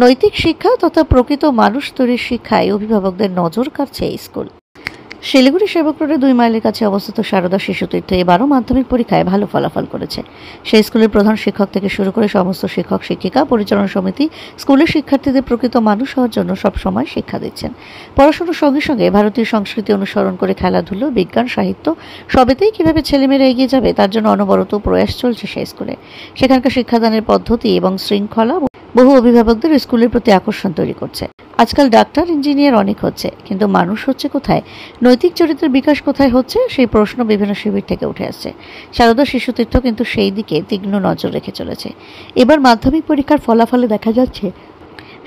নৈতিক শিক্ষা তথা প্রকৃত মানুষ তৈরির শিক্ষায় অভিভাবকদের নজর কাড়ছে এই স্কুল। শিলিগুড়ি সেবক রোডে 2 মাইলের কাছে অবস্থিত সারদা শিশুতীর্থ এবারও মাধ্যমিক পরীক্ষায় ভালো ফলাফল করেছে। সেই স্কুলের প্রধান শিক্ষক থেকে শুরু করে সমস্ত শিক্ষক শিক্ষিকা, পরিচালনা সমিতি স্কুলের শিক্ষার্থীদের প্রকৃত মানুষ হওয়ার জন্য সবসময় শিক্ষা দিচ্ছেন। পড়াশোনার সঙ্গে সঙ্গে ভারতীয় সংস্কৃতি অনুসরণ করে খেলাধুলো, বিজ্ঞান, সাহিত্য সবেতেই কীভাবে ছেলেমেয়েরা এগিয়ে যাবে তার জন্য অনবরত প্রয়াস চলছে সেই স্কুলে। সেখানকার শিক্ষাদানের পদ্ধতি এবং শৃঙ্খলা বহু অভিভাবকদের স্কুলের প্রতি আকর্ষণ তৈরি করছে। আজকাল ডাক্তার, ইঞ্জিনিয়ার অনেক হচ্ছে, কিন্তু মানুষ হচ্ছে কোথায়? নৈতিক চরিত্রের বিকাশ কোথায় হচ্ছে? সেই প্রশ্ন বিভিন্ন শিবির থেকে উঠে আসছে। সারদা শিশুতীর্থ কিন্তু সেই দিকে তীক্ষ্ণ নজর রেখে চলেছে। এবার মাধ্যমিক পরীক্ষার ফলাফলে দেখা যাচ্ছে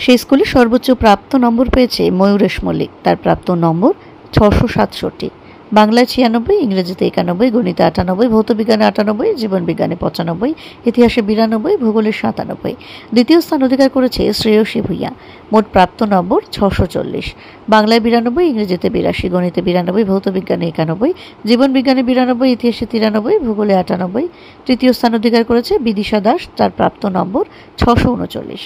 সেই স্কুলে সর্বোচ্চ প্রাপ্ত নম্বর পেয়েছে ময়ূরেশ মল্লিক। তার প্রাপ্ত নম্বর 667। বাংলায় 96, ইংরেজিতে 91, গণিতে 98, ভৌতবিজ্ঞানে 98, জীবনবিজ্ঞানে 95, ইতিহাসে 92, ভূগোলে 97। দ্বিতীয় স্থান অধিকার করেছে শ্রেয়সী ভূঁইয়া। মোট প্রাপ্ত নম্বর 640। বাংলায় 92, ইংরেজিতে 82, গণিতে 92, ভৌতবিজ্ঞানে 91, জীবনবিজ্ঞানে 92, ইতিহাসে 93, ভূগোলে 98। তৃতীয় স্থান অধিকার করেছে বিদিশা দাস। তার প্রাপ্ত নম্বর 639।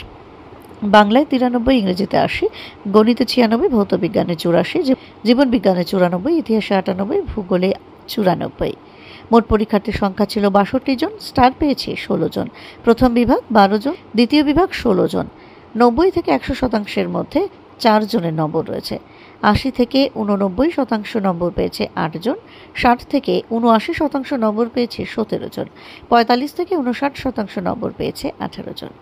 বাংলায় 93, ইংরেজিতে 80, গণিতে 96, ভৌতবিজ্ঞানে 84, জীবনবিজ্ঞানে 94, ইতিহাসে 98, ভূগোলে 94। মোট পরীক্ষার্থীর সংখ্যা ছিল 62 জন। স্টার পেয়েছে 16 জন। প্রথম বিভাগ 12 জন, দ্বিতীয় বিভাগ 16 জন। 90 থেকে 100% মধ্যে 4 জনের নম্বর রয়েছে। 80 থেকে 89% নম্বর পেয়েছে 8 জন। 60 থেকে 79% নম্বর পেয়েছে 17 জন। 45 থেকে 59% নম্বর পেয়েছে 18 জন।